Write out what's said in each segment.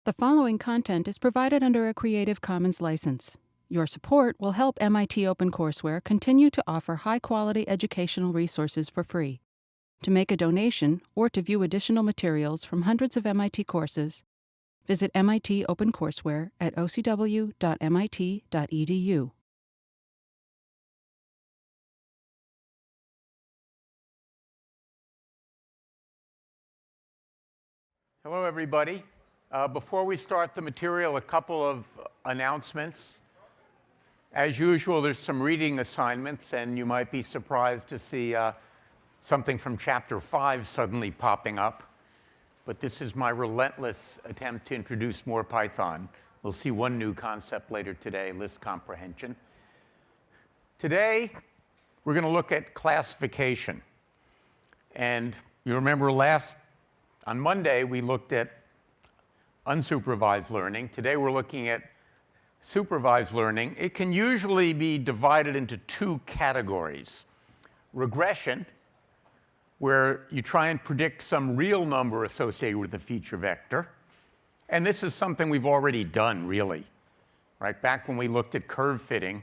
The following content is provided under a Creative Commons license. Your support will help MIT OpenCourseware continue to offer high-quality educational resources for free. To make a donation or to view additional materials from hundreds of MIT courses, visit MIT OpenCourseware at ocw.mit.edu. Hello, everybody. Before we start the material, a couple of announcements. As usual, there's some reading assignments, and you might be surprised to see something from Chapter 5 suddenly popping up. But this is my relentless attempt to introduce more Python. We'll see one new concept later today, list comprehension. Today, we're going to look at classification. And you remember on Monday, we looked at unsupervised learning. Today, we're looking at supervised learning. It can usually be divided into two categories. Regression, where you try and predict some real number associated with a feature vector. And this is something we've already done, really. Right? Back when we looked at curve fitting,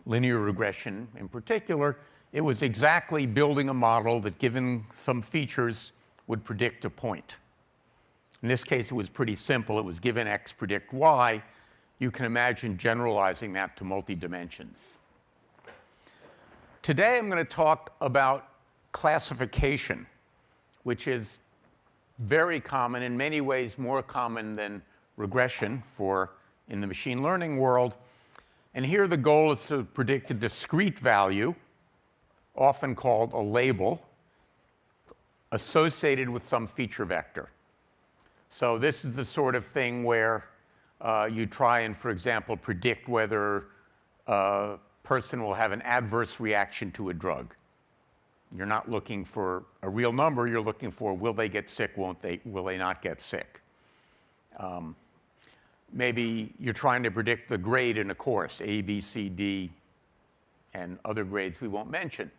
linear regression in particular, it was exactly building a model that, given some features, would predict a point. In this case, it was pretty simple. It was given x, predict y. You can imagine generalizing that to multi-dimensions. Today, I'm going to talk about classification, which is very common, in many ways more common than regression in the machine learning world. And here, the goal is to predict a discrete value, often called a label, associated with some feature vector. So this is the sort of thing where you try and, for example, predict whether a person will have an adverse reaction to a drug. You're not looking for a real number. You're looking for, will they get sick, will they not get sick? Maybe you're trying to predict the grade in a course, A, B, C, D, and other grades we won't mention.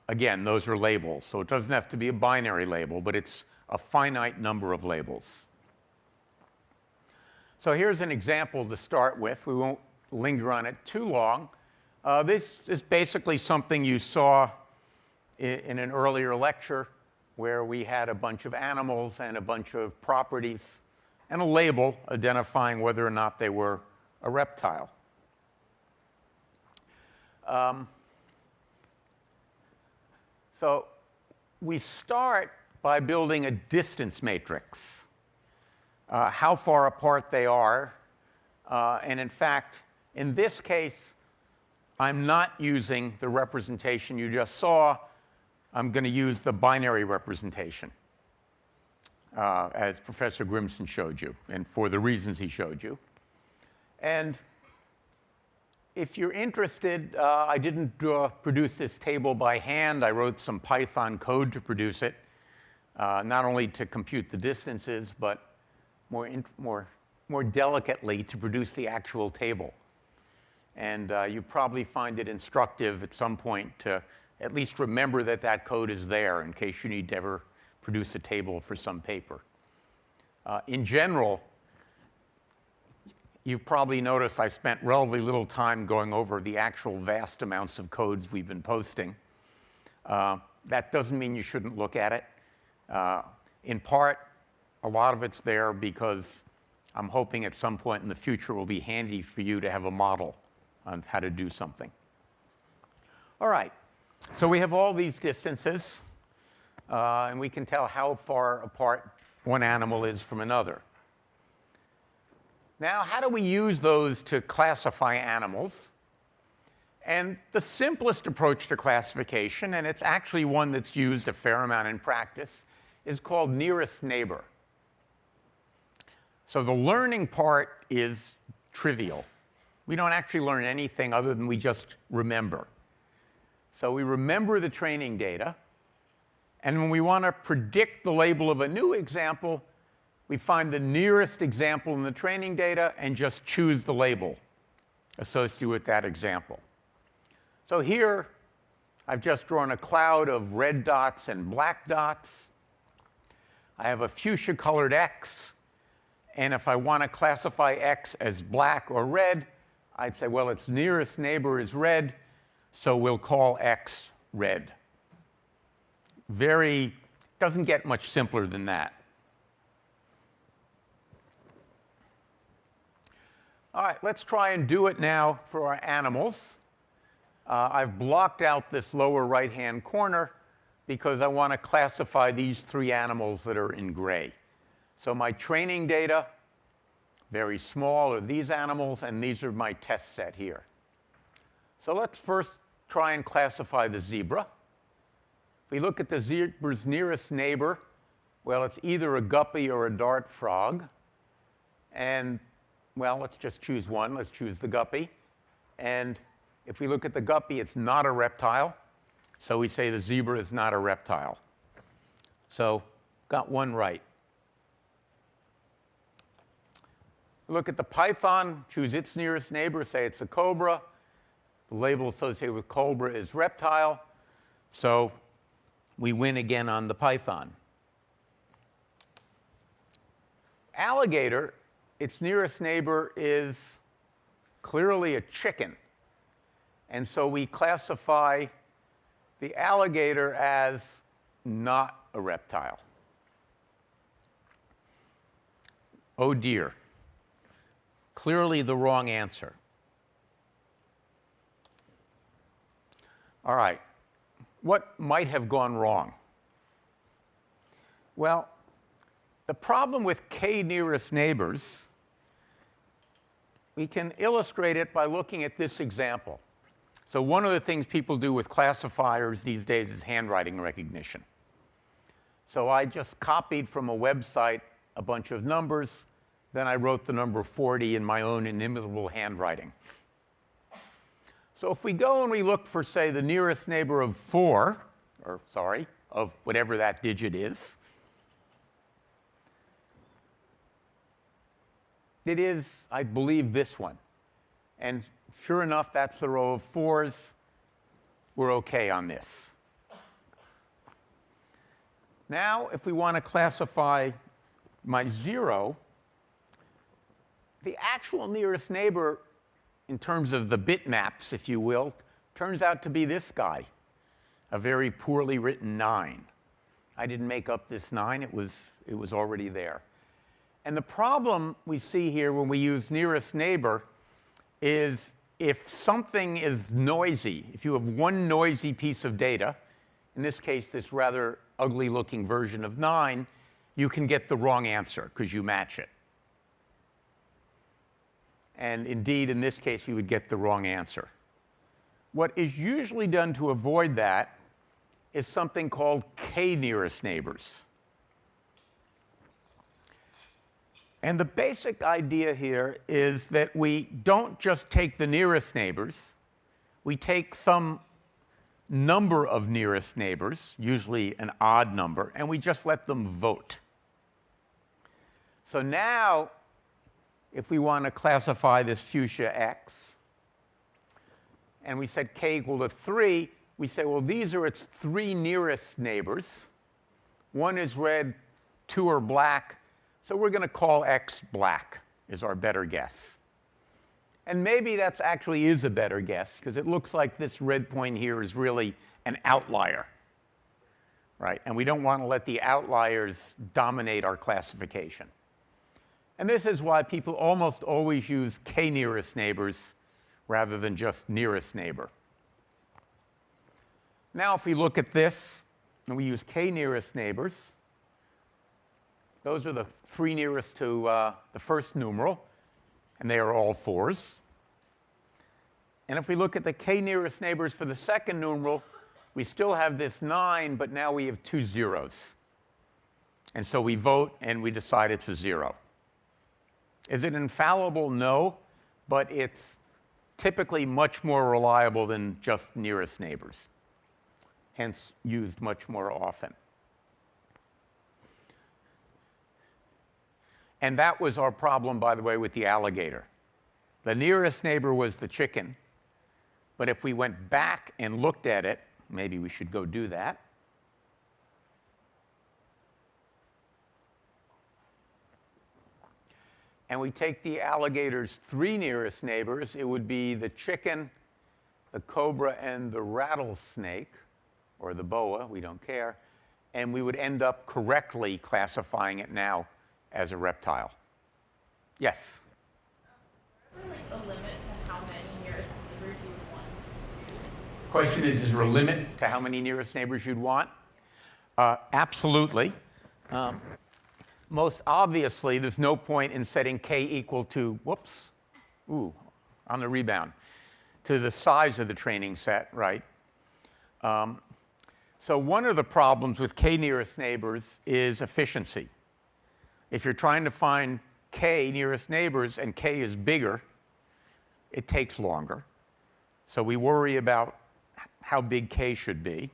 Again, those are labels. So it doesn't have to be a binary label, but it's a finite number of labels. So here's an example to start with. We won't linger on it too long. This is basically something you saw in an earlier lecture where we had a bunch of animals and a bunch of properties and a label identifying whether or not they were a reptile. So we start by building a distance matrix, how far apart they are. And in fact, in this case, I'm not using the representation you just saw. I'm going to use the binary representation, as Professor Grimson showed you, and for the reasons he showed you. And if you're interested, I didn't produce this table by hand. I wrote some Python code to produce it, not only to compute the distances, but more delicately to produce the actual table. And you probably find it instructive at some point to at least remember that that code is there in case you need to ever produce a table for some paper. In general, you've probably noticed I spent relatively little time going over the actual vast amounts of codes we've been posting. That doesn't mean you shouldn't look at it. In part, a lot of it's there because I'm hoping at some point in the future it will be handy for you to have a model on how to do something. All right, so we have all these distances, and we can tell how far apart one animal is from another. Now, how do we use those to classify animals? And the simplest approach to classification, and it's actually one that's used a fair amount in practice, is called nearest neighbor. So the learning part is trivial. We don't actually learn anything other than we just remember. So we remember the training data. And when we want to predict the label of a new example, we find the nearest example in the training data and just choose the label associated with that example. So here, I've just drawn a cloud of red dots and black dots. I have a fuchsia-colored X, and if I want to classify X as black or red, I'd say, well, its nearest neighbor is red, so we'll call X red. Doesn't get much simpler than that. All right, let's try and do it now for our animals. I've blocked out this lower right-hand corner because I want to classify these 3 animals that are in gray. So my training data, very small, are these animals, and these are my test set here. So let's first try and classify the zebra. If we look at the zebra's nearest neighbor, well, it's either a guppy or a dart frog. And, well, let's just choose one. Let's choose the guppy. And if we look at the guppy, it's not a reptile. So we say the zebra is not a reptile. So got one right. Look at the python, choose its nearest neighbor, say it's a cobra. The label associated with cobra is reptile. So we win again on the python. Alligator, its nearest neighbor is clearly a chicken. And so we classify the alligator as not a reptile. Oh dear. Clearly the wrong answer. All right. What might have gone wrong? Well, the problem with k nearest neighbors, we can illustrate it by looking at this example. So one of the things people do with classifiers these days is handwriting recognition. So I just copied from a website a bunch of numbers. Then I wrote the number 40 in my own inimitable handwriting. So if we go and we look for, say, the nearest neighbor of 4, of whatever that digit is, it is, I believe, this one. And sure enough, that's the row of 4s. We're OK on this. Now, if we want to classify my 0, the actual nearest neighbor, in terms of the bitmaps, if you will, turns out to be this guy, a very poorly written 9. I didn't make up this 9. It was already there. And the problem we see here when we use nearest neighbor is if something is noisy, if you have one noisy piece of data, in this case, this rather ugly-looking version of 9, you can get the wrong answer because you match it. And indeed, in this case, you would get the wrong answer. What is usually done to avoid that is something called k-nearest neighbors. And the basic idea here is that we don't just take the nearest neighbors. We take some number of nearest neighbors, usually an odd number, and we just let them vote. So now, if we want to classify this fuchsia X, and we set k equal to 3, we say, well, these are its 3 nearest neighbors. 1 is red, 2 are black. So we're going to call X black, is our better guess. And maybe that actually is a better guess, because it looks like this red point here is really an outlier. Right? And we don't want to let the outliers dominate our classification. And this is why people almost always use k-nearest neighbors rather than just nearest neighbor. Now, if we look at this, and we use k-nearest neighbors, those are the 3 nearest to the first numeral, and they are all 4s. And if we look at the k-nearest neighbors for the second numeral, we still have this 9, but now we have 2 zeros. And so we vote, and we decide it's a 0. Is it infallible? No, but it's typically much more reliable than just nearest neighbors, hence used much more often. And that was our problem, by the way, with the alligator. The nearest neighbor was the chicken. But if we went back and looked at it, maybe we should go do that. and we take the alligator's 3 nearest neighbors, it would be the chicken, the cobra, and the rattlesnake, or the boa, we don't care, and we would end up correctly classifying it now as a reptile. Yes? Is there like a limit to how many nearest neighbors you would want to do? Question is there a limit to how many nearest neighbors you'd want? Absolutely. Most obviously, there's no point in setting k equal to, whoops, on the rebound, to the size of the training set, right? So one of the problems with k nearest neighbors is efficiency. If you're trying to find k nearest neighbors and k is bigger, it takes longer. So we worry about how big k should be.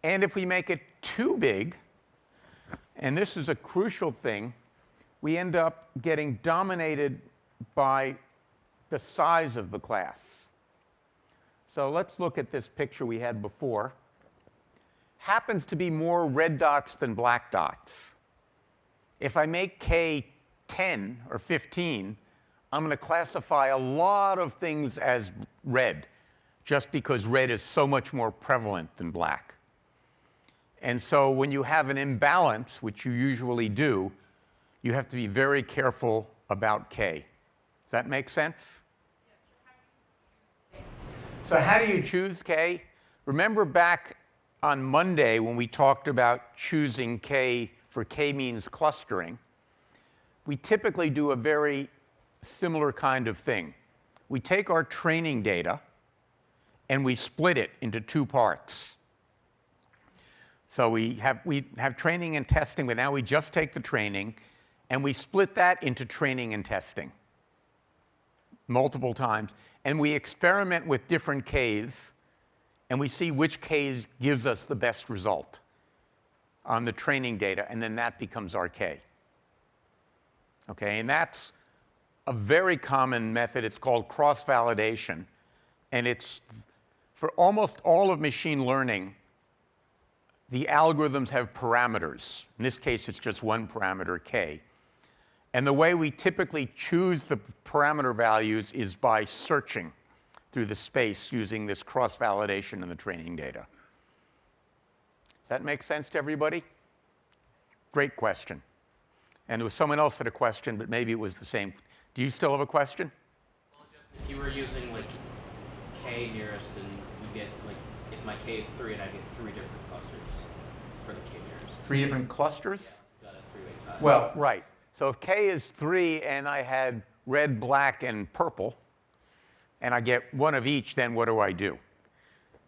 And if we make it too big, and this is a crucial thing, we end up getting dominated by the size of the class. So let's look at this picture we had before. Happens to be more red dots than black dots. If I make k 10 or 15, I'm going to classify a lot of things as red, just because red is so much more prevalent than black. And so when you have an imbalance, which you usually do, you have to be very careful about k. Does that make sense? So how do you choose k? Remember back on Monday when we talked about choosing k for k-means clustering, we typically do a very similar kind of thing. We take our training data and we split it into 2 parts. So we have training and testing, but now we just take the training and we split that into training and testing multiple times. And we experiment with different k's and we see which k's gives us the best result on the training data, and then that becomes our k. Okay, and that's a very common method. It's called cross-validation, and it's for almost all of machine learning. The algorithms have parameters. In this case, it's just one parameter, k. And the way we typically choose the parameter values is by searching through the space using this cross-validation in the training data. Does that make sense to everybody? Great question. And there was someone else had a question, but maybe it was the same. Do you still have a question? Well, just if you were using like k nearest, then you get like, if my k is 3 and I get 3 different clusters for the k nearest. 3 different clusters? Yeah, got a 3-way tie. Well, right. So if k is 3 and I had red, black, and purple, and I get one of each, then what do I do?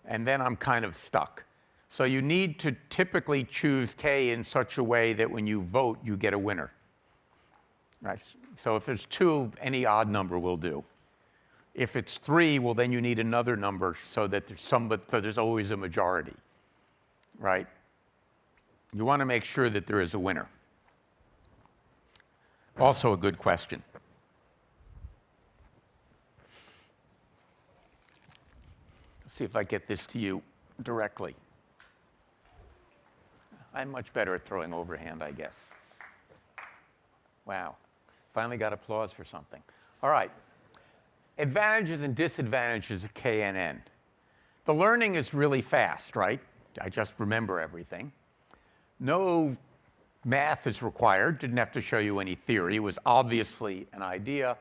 And then I'm kind of stuck. So you need to typically choose k in such a way that when you vote, you get a winner. Right? So if there's 2, any odd number will do. If it's 3, well, then you need another number so that there's always a majority. Right? You want to make sure that there is a winner. Also a good question. Let's see if I get this to you directly. I'm much better at throwing overhand, I guess. Wow. Finally got applause for something. All right. Advantages and disadvantages of k and n. The learning is really fast, right? I just remember everything. No math is required. Didn't have to show you any theory. It was obviously an idea.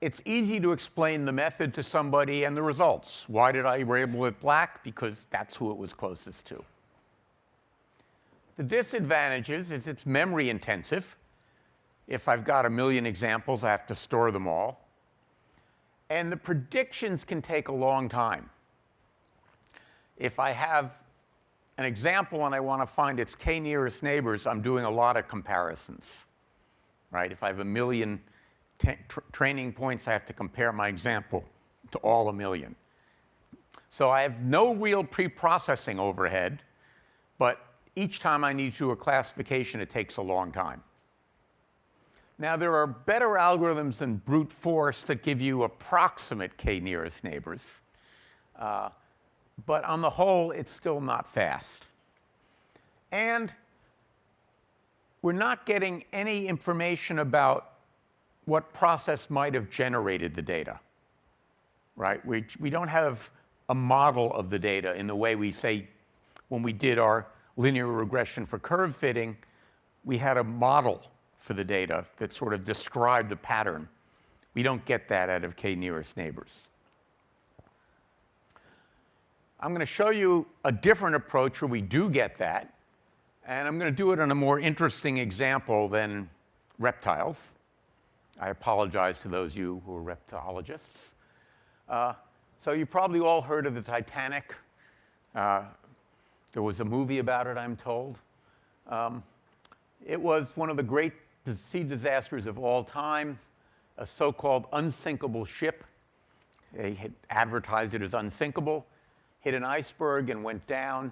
It's easy to explain the method to somebody and the results. Why did I label it black? Because that's who it was closest to. The disadvantages is it's memory intensive. If I've got 1 million examples, I have to store them all. And the predictions can take a long time. If I have an example and I want to find its k nearest neighbors, I'm doing a lot of comparisons. Right? If I have 1 million training points, I have to compare my example to all 1 million. So I have no real pre-processing overhead, but each time I need to do a classification, it takes a long time. Now, there are better algorithms than brute force that give you approximate k nearest neighbors. But on the whole, it's still not fast. And we're not getting any information about what process might have generated the data, right? We don't have a model of the data in the way we say when we did our linear regression for curve fitting, we had a model for the data that sort of described a pattern. We don't get that out of k-nearest neighbors. I'm going to show you a different approach where we do get that, and I'm going to do it on a more interesting example than reptiles. I apologize to those of you who are reptilologists. So you probably all heard of the Titanic. There was a movie about it, I'm told. It was one of the great sea disasters of all time, a so-called unsinkable ship. They had advertised it as unsinkable, hit an iceberg and went down.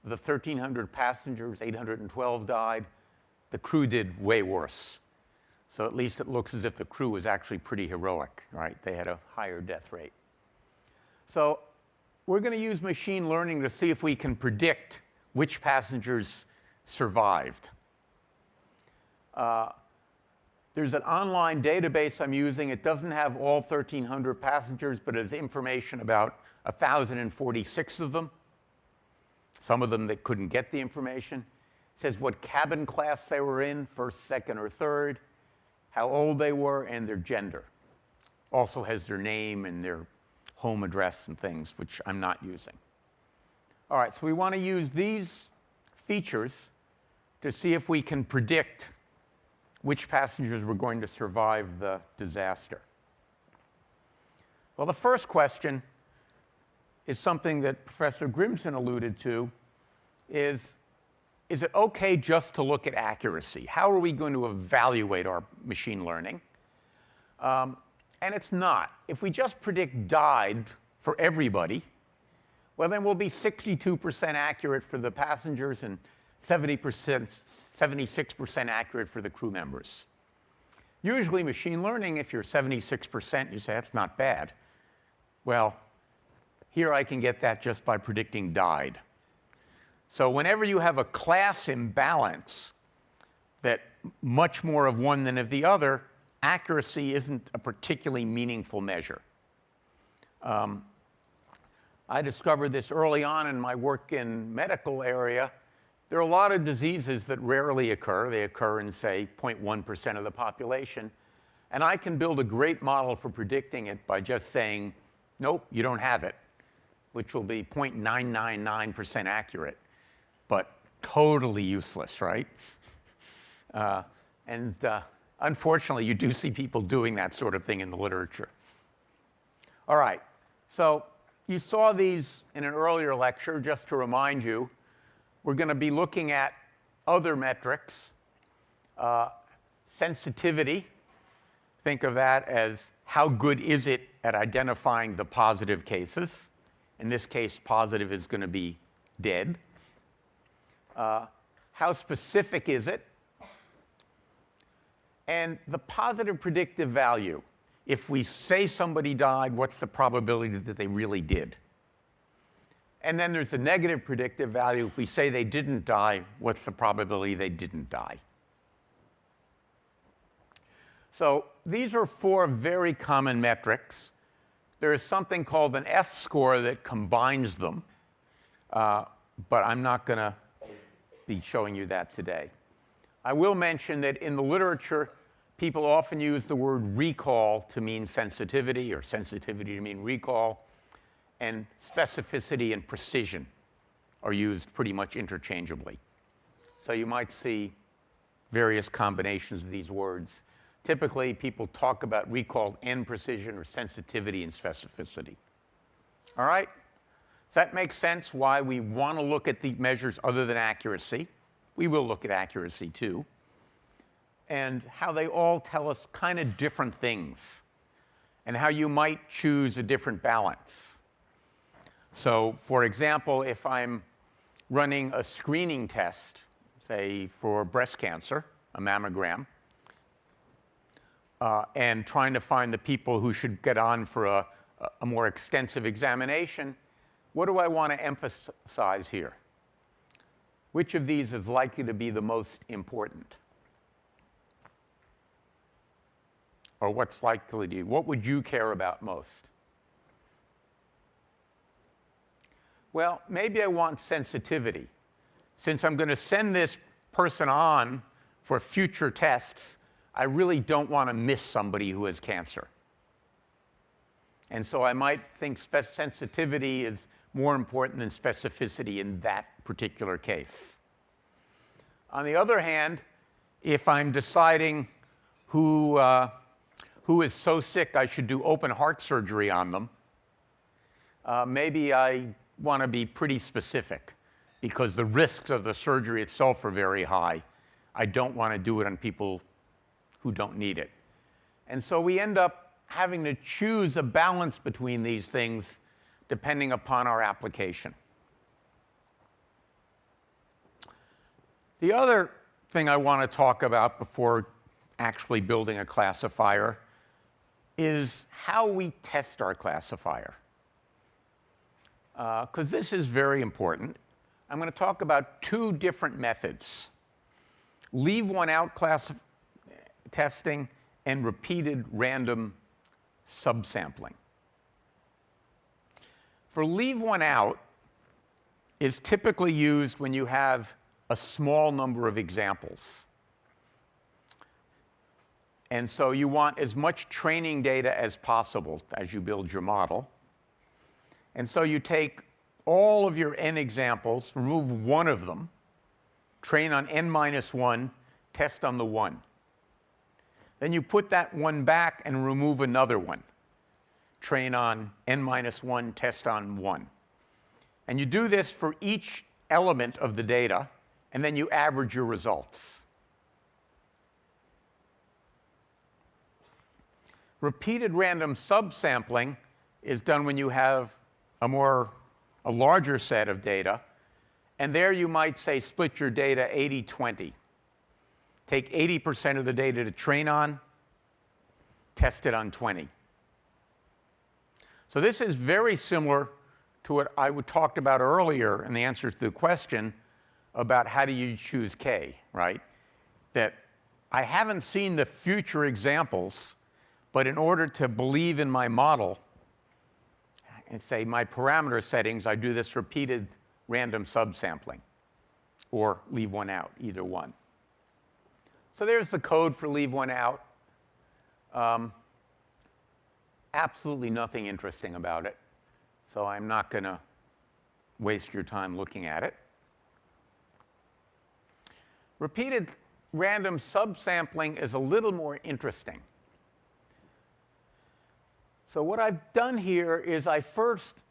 Of the 1,300 passengers, 812 died. The crew did way worse. So at least it looks as if the crew was actually pretty heroic, right? They had a higher death rate. So we're going to use machine learning to see if we can predict which passengers survived. There's an online database I'm using. It doesn't have all 1,300 passengers, but it has information about 1,046 of them. Some of them that couldn't get the information. It says what cabin class they were in, first, second, or third, how old they were, and their gender. Also has their name and their home address and things, which I'm not using. All right, so we want to use these features to see if we can predict which passengers were going to survive the disaster. Well, the first question is something that Professor Grimson alluded to, is it okay just to look at accuracy? How are we going to evaluate our machine learning? And it's not. If we just predict died for everybody, well, then we'll be 62% accurate for the passengers and 76% accurate for the crew members. Usually machine learning, if you're 76%, you say, that's not bad. Well, here I can get that just by predicting died. So whenever you have a class imbalance that much more of one than of the other, accuracy isn't a particularly meaningful measure. I discovered this early on in my work in medical area. There are a lot of diseases that rarely occur. They occur in, say, 0.1% of the population. And I can build a great model for predicting it by just saying, nope, you don't have it, which will be 0.999% accurate, but totally useless, right? Unfortunately, you do see people doing that sort of thing in the literature. All right, so you saw these in an earlier lecture. Just to remind you, we're going to be looking at other metrics. Sensitivity, think of that as how good is it at identifying the positive cases. In this case, positive is going to be dead. How specific is it? And the positive predictive value. If we say somebody died, what's the probability that they really did? And then there's the negative predictive value. If we say they didn't die, what's the probability they didn't die? So these are four very common metrics. There is something called an F-score that combines them, but I'm not going to be showing you that today. I will mention that in the literature, people often use the word recall to mean sensitivity, or sensitivity to mean recall, and specificity and precision are used pretty much interchangeably. So you might see various combinations of these words. Typically, people talk about recall and precision, or sensitivity and specificity. All right? Does that make sense why we want to look at the measures other than accuracy? We will look at accuracy too. And how they all tell us kind of different things, and how you might choose a different balance. So, for example, if I'm running a screening test, say for breast cancer, a mammogram, and trying to find the people who should get on for a more extensive examination, what do I want to emphasize here? Which of these is likely to be the most important? or what's likely to you? What would you care about most? Well, maybe I want sensitivity. Since I'm going to send this person on for future tests, I really don't want to miss somebody who has cancer. And so I might think sensitivity is more important than specificity in that particular case. On the other hand, if I'm deciding who is so sick I should do open heart surgery on them, maybe I want to be pretty specific because the risks of the surgery itself are very high. I don't want to do it on people who don't need it. And so we end up having to choose a balance between these things depending upon our application. The other thing I want to talk about before actually building a classifier is how we test our classifier. Because this is very important. I'm going to talk about two different methods: leave one out testing and repeated random subsampling. For leave one out is typically used when you have a small number of examples. And so you want as much training data as possible as you build your model. And so you take all of your n examples, remove one of them, train on n minus 1, test on the 1. Then you put that one back and remove another one. Train on n minus 1, test on 1. And you do this for each element of the data, and then you average your results. Repeated random subsampling is done when you have a larger set of data, and there you might say split your data 80-20. Take 80% of the data to train on, test it on 20. So this is very similar to what I talked about earlier in the answer to the question about how do you choose K, right? That I haven't seen the future examples, but in order to believe in my model and say my parameter settings, I do this repeated random subsampling or leave one out, either one. So there's the code for leave one out. Absolutely nothing interesting about it, so I'm not going to waste your time looking at it. Repeated random subsampling is a little more interesting. So what I've done here is I first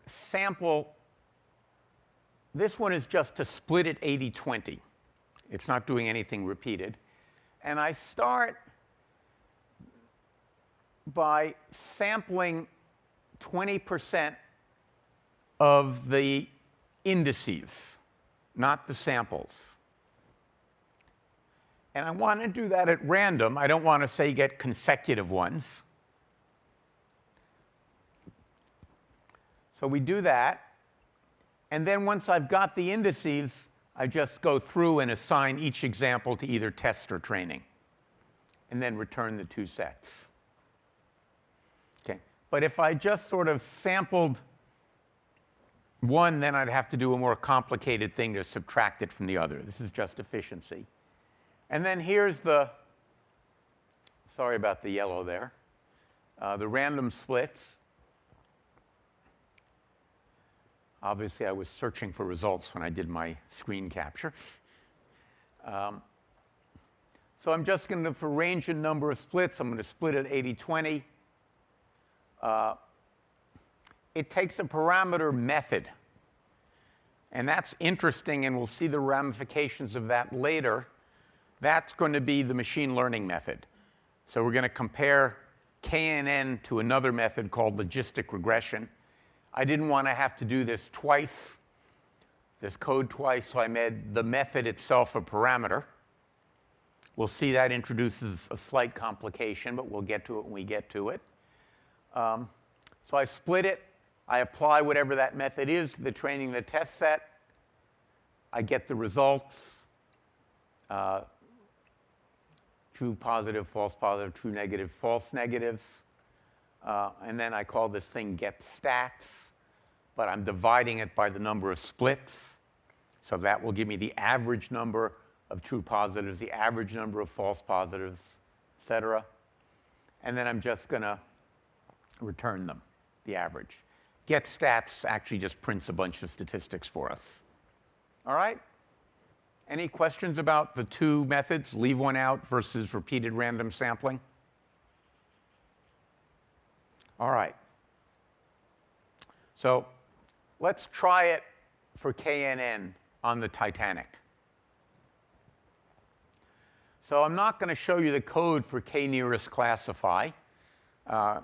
sample. This one is just to split it 80-20. It's not doing anything repeated. And I start by sampling 20% of the indices, not the samples. And I want to do that at random. I don't want to, say, get consecutive ones. So we do that. And then once I've got the indices, I just go through and assign each example to either test or training, and then return the two sets. Okay. But if I just sort of sampled one, then I'd have to do a more complicated thing to subtract it from the other. This is just efficiency. And then here's the, sorry about the yellow there, the random splits. Obviously, I was searching for results when I did my screen capture. So I'm just going to, for range and number of splits, I'm going to split it 80-20. It takes a parameter method. And that's interesting, and we'll see the ramifications of that later. That's going to be the machine learning method. So we're going to compare KNN to another method called logistic regression. I didn't want to have to do this twice, this code twice, so I made the method itself a parameter. We'll see that introduces a slight complication, but we'll get to it when we get to it. So I split it. I apply whatever that method is to the training and the test set. I get the results. true positive, false positive, true negative, false negatives. And then I call this thing get stats, but I'm dividing it by the number of splits. So that will give me the average number of true positives, the average number of false positives, et cetera. And then I'm just going to return them, the average. Get stats actually just prints a bunch of statistics for us. All right? Any questions about the two methods, leave one out versus repeated random sampling? All right. So let's try it for KNN on the Titanic. So I'm not going to show you the code for k-nearest classify.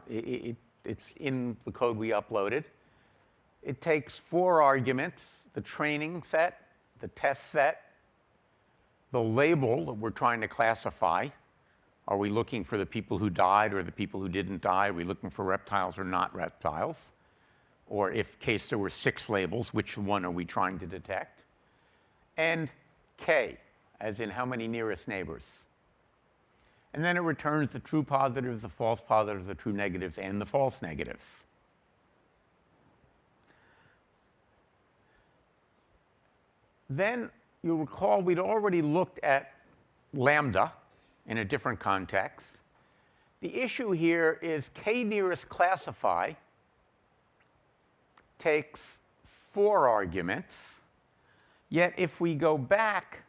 It's in the code we uploaded. It takes 4 arguments, the training set, the test set, the label that we're trying to classify. Are we looking for the people who died or the people who didn't die? Are we looking for reptiles or not reptiles? Or if in case there were 6 labels, which one are we trying to detect? And K, as in how many nearest neighbors. And then it returns the true positives, the false positives, the true negatives, and the false negatives. Then you'll recall we'd already looked at lambda in a different context. The issue here is k-nearest classify takes 4 arguments. Yet if we go back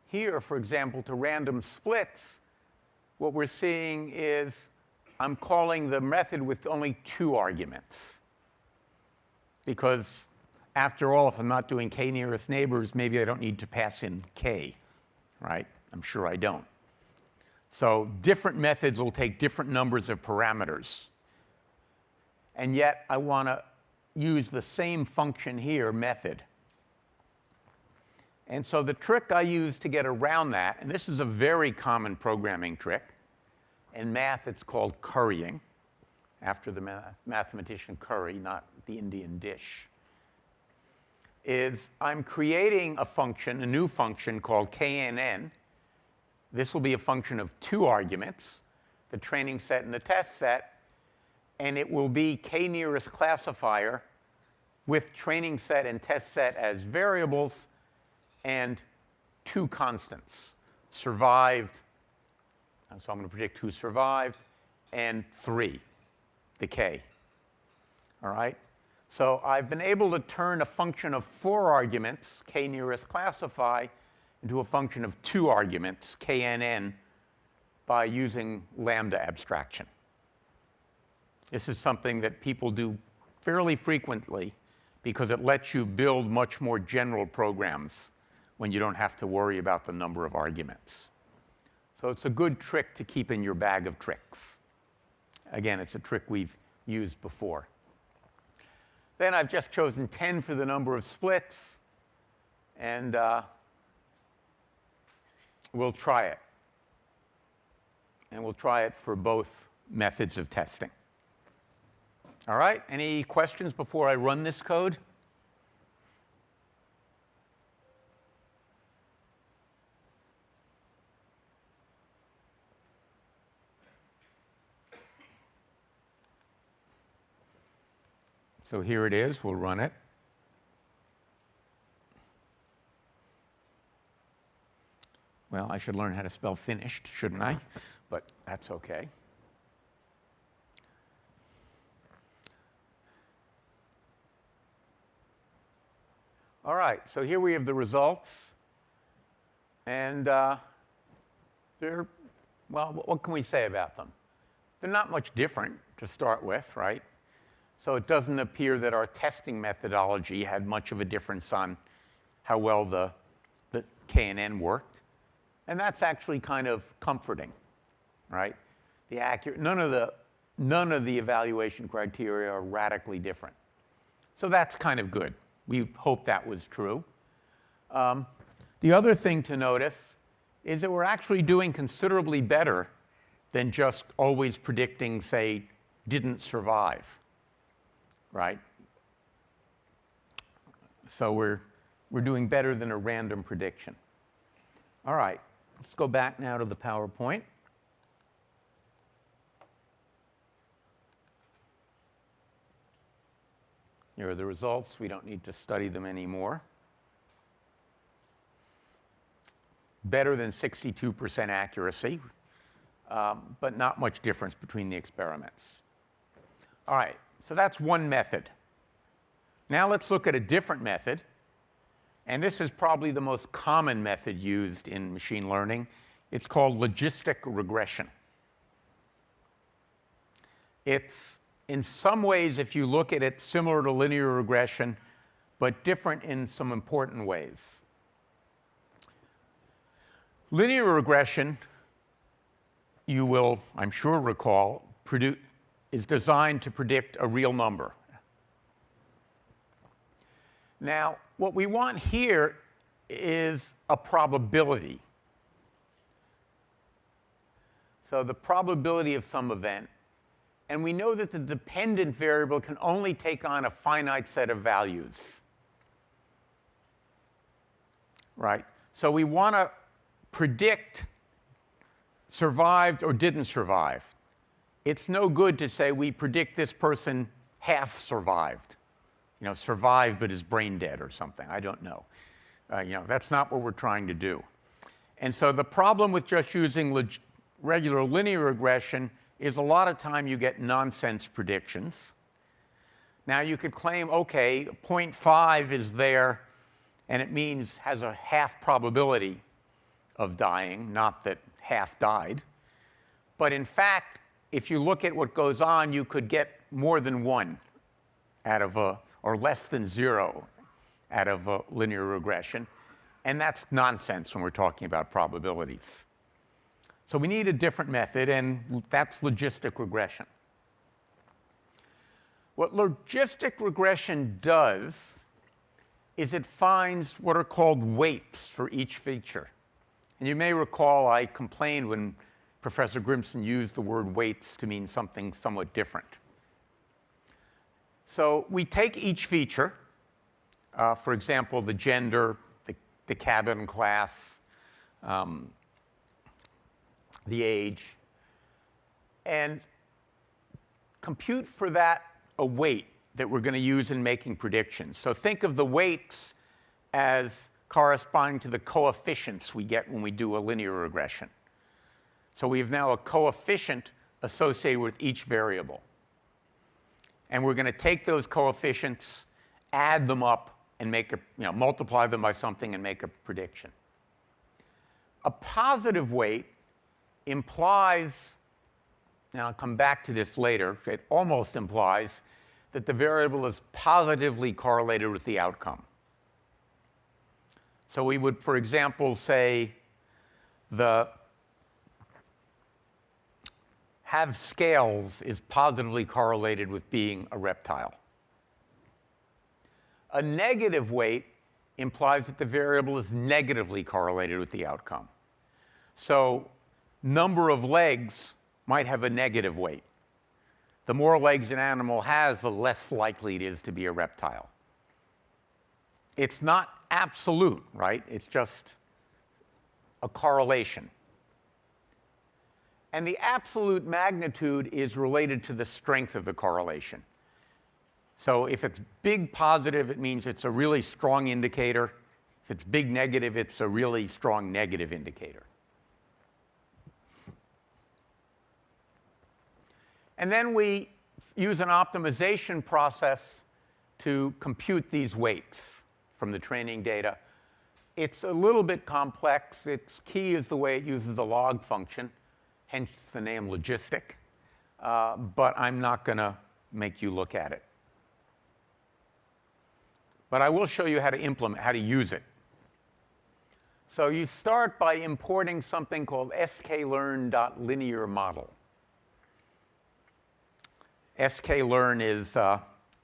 here, for example, to random splits, what we're seeing is I'm calling the method with only 2 arguments. Because after all, if I'm not doing k-nearest neighbors, maybe I don't need to pass in k, right? I'm sure I don't. So different methods will take different numbers of parameters. And yet I want to use the same function here, method. And so the trick I use to get around that, and this is a very common programming trick. In math, it's called currying, after the mathematician curry, not the Indian dish, is I'm creating a function, a new function called KNN. This will be a function of 2 arguments, the training set and the test set, and it will be k-nearest classifier with training set and test set as variables and 2 constants, survived, so I'm going to predict who survived, and 3, the k. All right? So I've been able to turn a function of 4 arguments, k-nearest classify, into a function of 2 arguments, knn, by using lambda abstraction. This is something that people do fairly frequently because it lets you build much more general programs when you don't have to worry about the number of arguments. So it's a good trick to keep in your bag of tricks. Again, it's a trick we've used before. Then I've just chosen 10 for the number of splits, and we'll try it. And we'll try it for both methods of testing. All right, any questions before I run this code? So here it is. We'll run it. Well, I should learn how to spell finished, shouldn't I? But that's OK. All right, so here we have the results. And they're, well, what can we say about them? They're not much different to start with, right? So it doesn't appear that our testing methodology had much of a difference on how well the KNN worked. And that's actually kind of comforting, right? None of the evaluation criteria are radically different. So that's kind of good. We hope that was true. The other thing to notice is that we're actually doing considerably better than just always predicting, say, didn't survive, right? So we're doing better than a random prediction. All right. Let's go back now to the PowerPoint. Here are the results. We don't need to study them anymore. Better than 62% accuracy, but not much difference between the experiments. All right, so that's one method. Now let's look at a different method. And this is probably the most common method used in machine learning. It's called logistic regression. It's, in some ways, if you look at it, similar to linear regression, but different in some important ways. Linear regression, you will, I'm sure, recall, is designed to predict a real number. Now, what we want here is a probability. So the probability of some event. And we know that the dependent variable can only take on a finite set of values. Right? So we want to predict survived or didn't survive. It's no good to say we predict this person half survived. You know, survived but is brain dead or something. I don't know. That's not what we're trying to do. And so the problem with just using regular linear regression is a lot of time you get nonsense predictions. Now you could claim, okay, 0.5 is there, and it means has a half probability of dying, not that half died. But in fact, if you look at what goes on, you could get more than 1 out of or less than 0 out of a linear regression. And that's nonsense when we're talking about probabilities. So we need a different method, and that's logistic regression. What logistic regression does is it finds what are called weights for each feature. And you may recall I complained when Professor Grimson used the word weights to mean something somewhat different. So we take each feature, for example, the gender, the cabin class, the age, and compute for that a weight that we're going to use in making predictions. So think of the weights as corresponding to the coefficients we get when we do a linear regression. So we have now a coefficient associated with each variable. And we're going to take those coefficients, add them up, and multiply them by something and make a prediction. A positive weight implies, and I'll come back to this later, it almost implies that the variable is positively correlated with the outcome. So we would, for example, say the have scales is positively correlated with being a reptile. A negative weight implies that the variable is negatively correlated with the outcome. So number of legs might have a negative weight. The more legs an animal has, the less likely it is to be a reptile. It's not absolute, right? It's just a correlation. And the absolute magnitude is related to the strength of the correlation. So if it's big positive, it means it's a really strong indicator. If it's big negative, it's a really strong negative indicator. And then we use an optimization process to compute these weights from the training data. It's a little bit complex. Its key is the way it uses the log function, hence the name logistic. But I'm not going to make you look at it. But I will show you how to use it. So you start by importing something called sklearn.linearModel. sklearn is a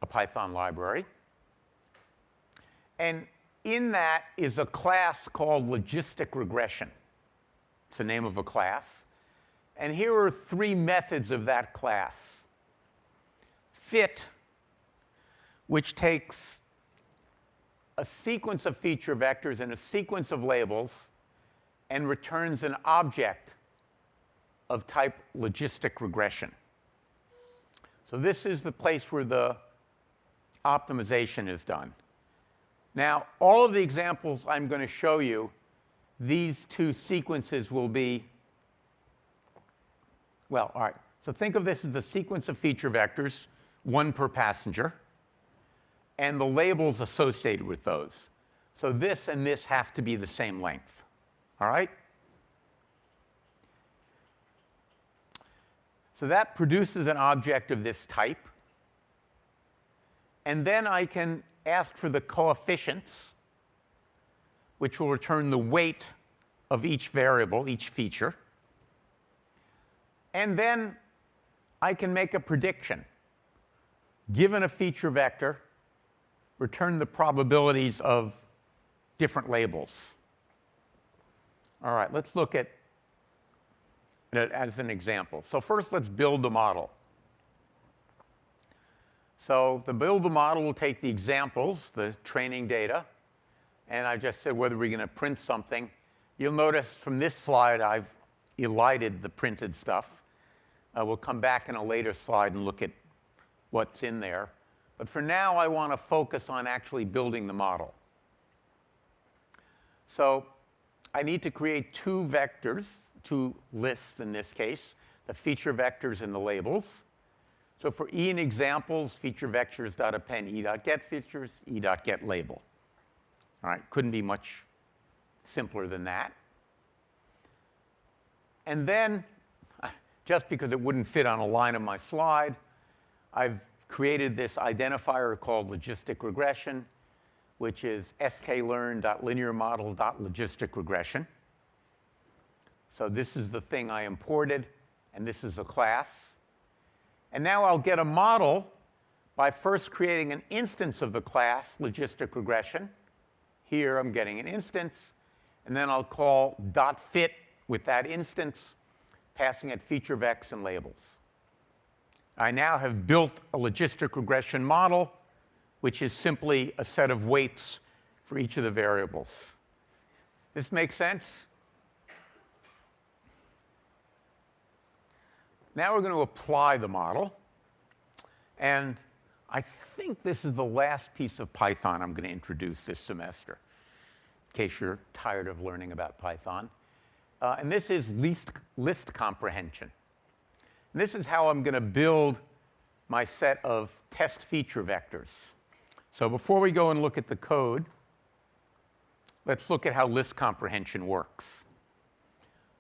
Python library. And in that is a class called logistic regression. It's the name of a class. And here are 3 methods of that class. Fit, which takes a sequence of feature vectors and a sequence of labels and returns an object of type logistic regression. So this is the place where the optimization is done. Now, all of the examples I'm going to show you, these two sequences will be, well, all right. So think of this as a sequence of feature vectors, one per passenger, and the labels associated with those. So this and this have to be the same length. All right? So that produces an object of this type. And then I can ask for the coefficients, which will return the weight of each variable, each feature. And then I can make a prediction. Given a feature vector, return the probabilities of different labels. All right, let's look at it as an example. So first, let's build the model. So the build the model will take the examples, the training data, and I just said whether we're going to print something. You'll notice from this slide I've elided the printed stuff. We'll come back in a later slide and look at what's in there. But for now, I want to focus on actually building the model. So I need to create two vectors, two lists in this case, the feature vectors and the labels. So for E in examples, feature vectors.append e.get features, e.get label. All right, couldn't be much simpler than that. And then, just because it wouldn't fit on a line of my slide, I've created this identifier called logistic regression, which is sklearn.linearmodel.logistic regression. So this is the thing I imported, and this is a class. And now I'll get a model by first creating an instance of the class logistic regression. Here I'm getting an instance, and then I'll call .fit with that instance, passing it feature vecs and labels. I now have built a logistic regression model, which is simply a set of weights for each of the variables. This makes sense? Now we're going to apply the model. And I think this is the last piece of Python I'm going to introduce this semester, in case you're tired of learning about Python. And this is list comprehension. And this is how I'm going to build my set of test feature vectors. So before we go and look at the code, let's look at how list comprehension works.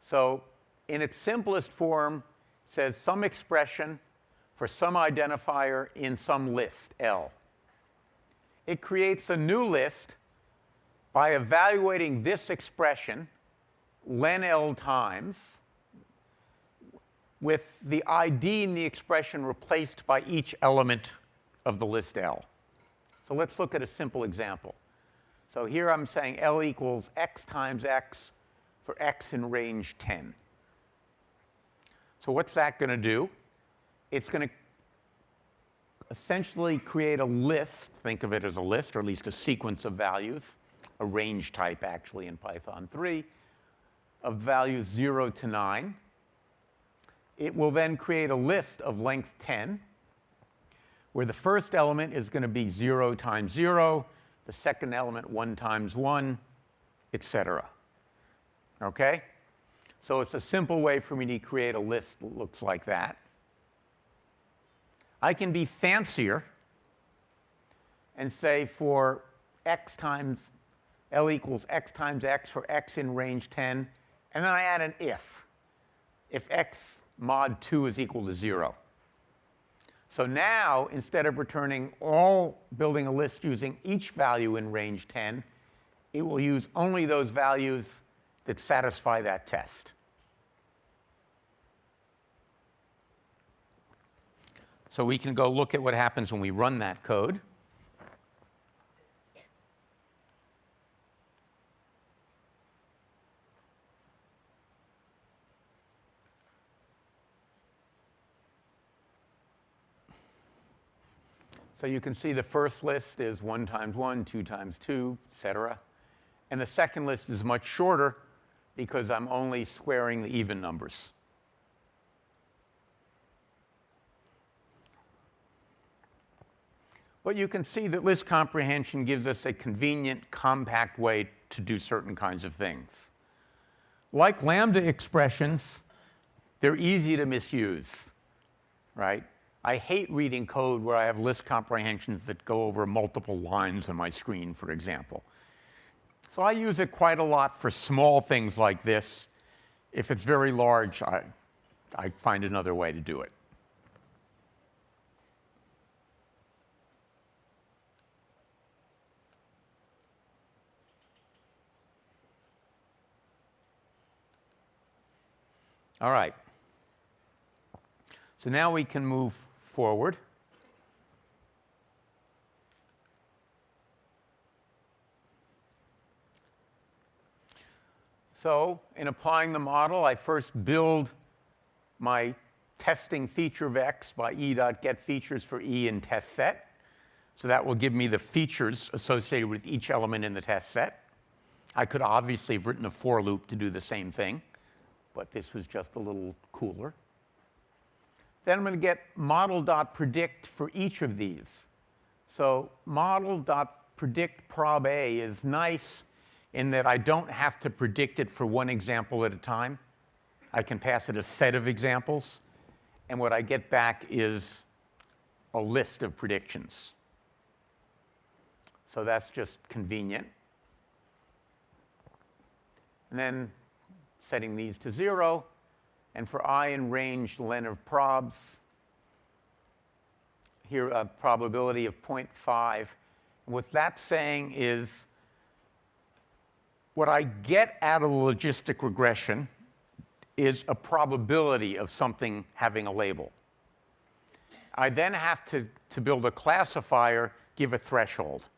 So in its simplest form, it says some expression for some identifier in some list, L. It creates a new list by evaluating this expression, len L times, with the ID in the expression replaced by each element of the list L. So let's look at a simple example. So here I'm saying L equals x times x for x in range 10. So what's that going to do? It's going to essentially create a list. Think of it as a list, or at least a sequence of values, a range type actually in Python 3, of values 0 to 9. It will then create a list of length 10, where the first element is going to be 0 times 0, the second element 1 times 1, etc. OK? So it's a simple way for me to create a list that looks like that. I can be fancier and say for x times L equals x times x for x in range 10, and then I add an if x mod 2 is equal to 0. So now, instead of returning building a list using each value in range 10, it will use only those values that satisfy that test. So we can go look at what happens when we run that code. So you can see the first list is 1 times 1, 2 times 2, et cetera. And the second list is much shorter because I'm only squaring the even numbers. But you can see that list comprehension gives us a convenient, compact way to do certain kinds of things. Like lambda expressions, they're easy to misuse, right? I hate reading code where I have list comprehensions that go over multiple lines on my screen, for example. So I use it quite a lot for small things like this. If it's very large, I find another way to do it. All right. So now we can move forward. So in applying the model, I first build my testing feature vex by e.getFeatures for e in test set. So that will give me the features associated with each element in the test set. I could obviously have written a for loop to do the same thing, but this was just a little cooler. Then I'm going to get model.predict for each of these. So model.predict prob A is nice in that I don't have to predict it for one example at a time. I can pass it a set of examples, and what I get back is a list of predictions. So that's just convenient. And then setting these to 0, and for I in range len of probs, here a probability of 0.5. And what that's saying is what I get out of the logistic regression is a probability of something having a label. I then have to build a classifier, give a threshold.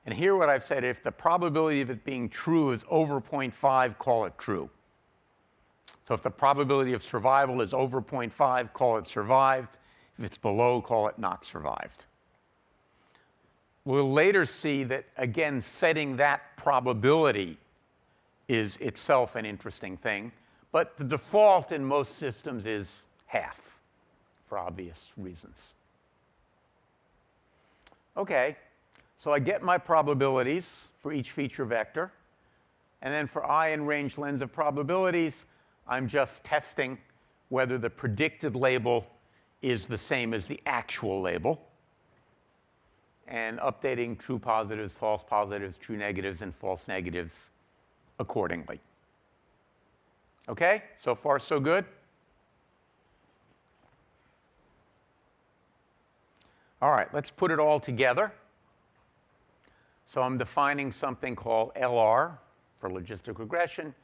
And here what I've said, if the probability of it being true is over 0.5, call it true. So if the probability of survival is over 0.5, call it survived. If it's below, call it not survived. We'll later see that, again, setting that probability is itself an interesting thing. But the default in most systems is half, for obvious reasons. OK, so I get my probabilities for each feature vector. And then for I in range lens of probabilities, I'm just testing whether the predicted label is the same as the actual label, and updating true positives, false positives, true negatives, and false negatives accordingly. OK? So far, so good? All right, let's put it all together. So I'm defining something called LR for logistic regression.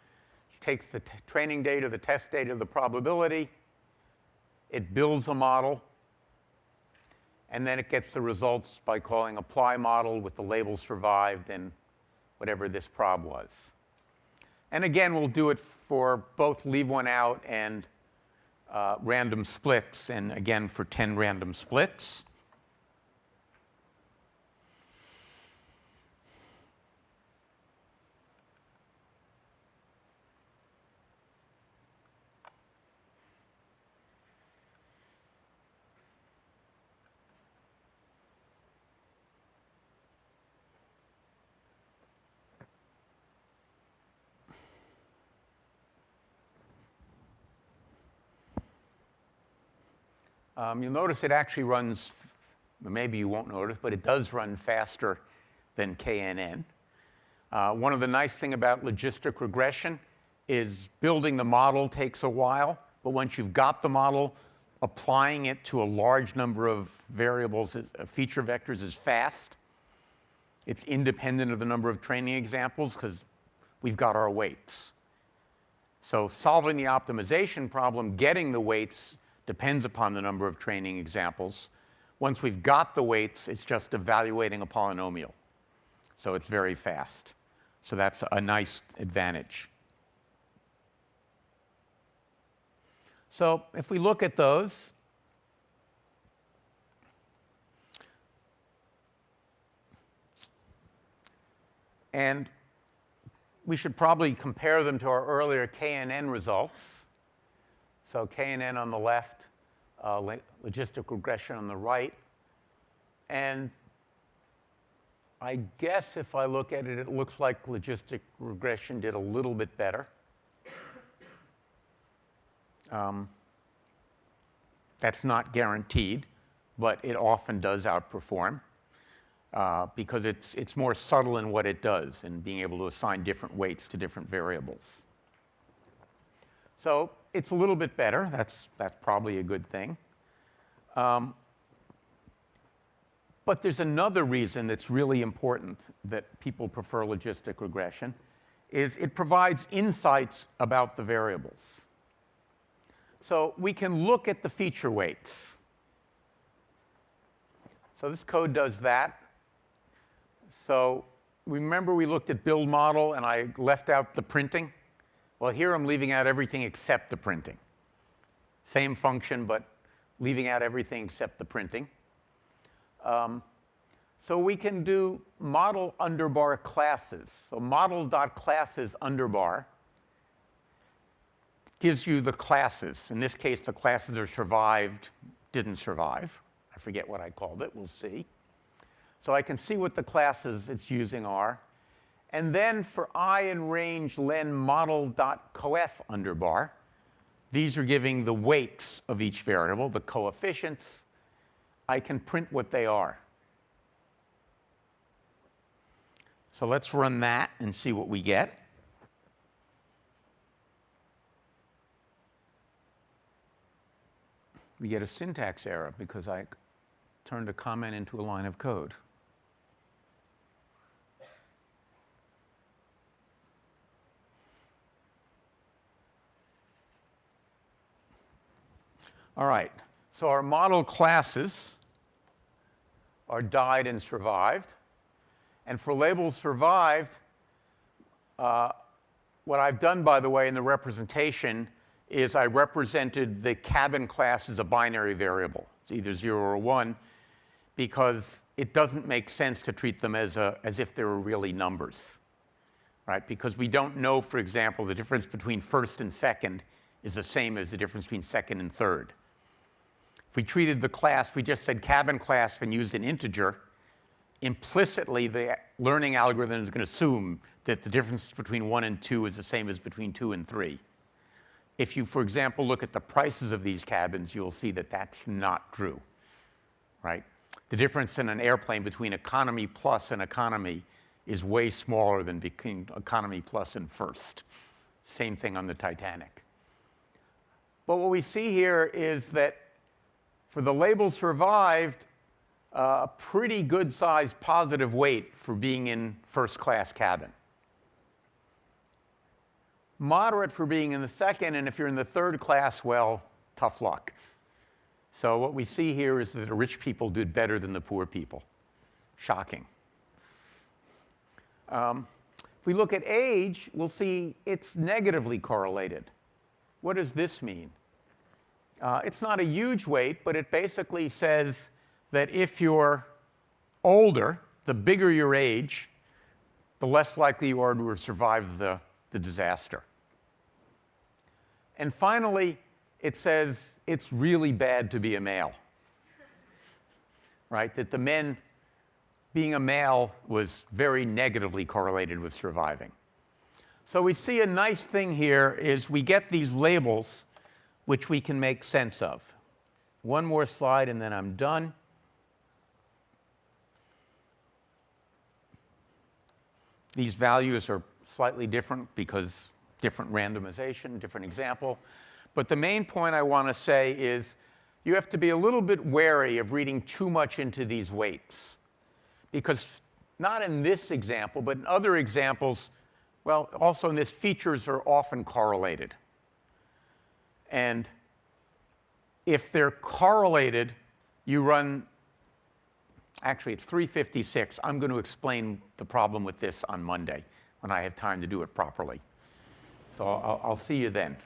It takes the training data, the test data, the probability. It builds a model. And then it gets the results by calling apply model with the label survived and whatever this prob was. And again, we'll do it for both leave one out and random splits, and again for 10 random splits. You'll notice it actually runs, maybe you won't notice, but it does run faster than KNN. One of the nice things about logistic regression is building the model takes a while, but once you've got the model, applying it to a large number of variables, feature vectors, is fast. It's independent of the number of training examples because we've got our weights. So solving the optimization problem, getting the weights, depends upon the number of training examples. Once we've got the weights, it's just evaluating a polynomial. So it's very fast. So that's a nice advantage. So if we look at those, and we should probably compare them to our earlier K and N results. So K and N on the left, logistic regression on the right. And I guess if I look at it, it looks like logistic regression did a little bit better. That's not guaranteed, but it often does outperform because it's more subtle in what it does and being able to assign different weights to different variables. So it's a little bit better. That's probably a good thing. But there's another reason that's really important that people prefer logistic regression, is it provides insights about the variables. So we can look at the feature weights. So this code does that. So remember we looked at build model and I left out the printing? Well, here I'm leaving out everything except the printing. Same function, but leaving out everything except the printing. So we can do model underbar classes. So model.classes underbar gives you the classes. In this case, the classes are survived, didn't survive. I forget what I called it. We'll see. So I can see what the classes it's using are. And then for I in range len model.coef underbar, these are giving the weights of each variable, the coefficients. I can print what they are. So let's run that and see what we get. We get a syntax error because I turned a comment into a line of code. All right, so our model classes are died and survived. And for labels survived, what I've done, by the way, in the representation is I represented the cabin class as a binary variable. It's either 0 or 1, because it doesn't make sense to treat them as if they were really numbers, right? Because we don't know, for example, the difference between first and second is the same as the difference between second and third. If we treated the class, we just said cabin class and used an integer, implicitly the learning algorithm is going to assume that the difference between 1 and 2 is the same as between 2 and 3. If you, for example, look at the prices of these cabins, you'll see that that's not true, right? The difference in an airplane between economy plus and economy is way smaller than between economy plus and first. Same thing on the Titanic. But what we see here is that for the label survived, a pretty good sized positive weight for being in first class cabin. Moderate for being in the second, and if you're in the third class, well, tough luck. So what we see here is that the rich people did better than the poor people. Shocking. If we look at age, we'll see it's negatively correlated. What does this mean? It's not a huge weight, but it basically says that if you're older, the bigger your age, the less likely you are to have survived the disaster. And finally, it says it's really bad to be a male, right? That the men being a male was very negatively correlated with surviving. So we see a nice thing here is we get these labels which we can make sense of. One more slide and then I'm done. These values are slightly different because different randomization, different example. But the main point I want to say is you have to be a little bit wary of reading too much into these weights. Because not in this example, but in other examples, well, also in this, features are often correlated. And if they're correlated, you run, actually it's 356. I'm going to explain the problem with this on Monday when I have time to do it properly. So I'll see you then.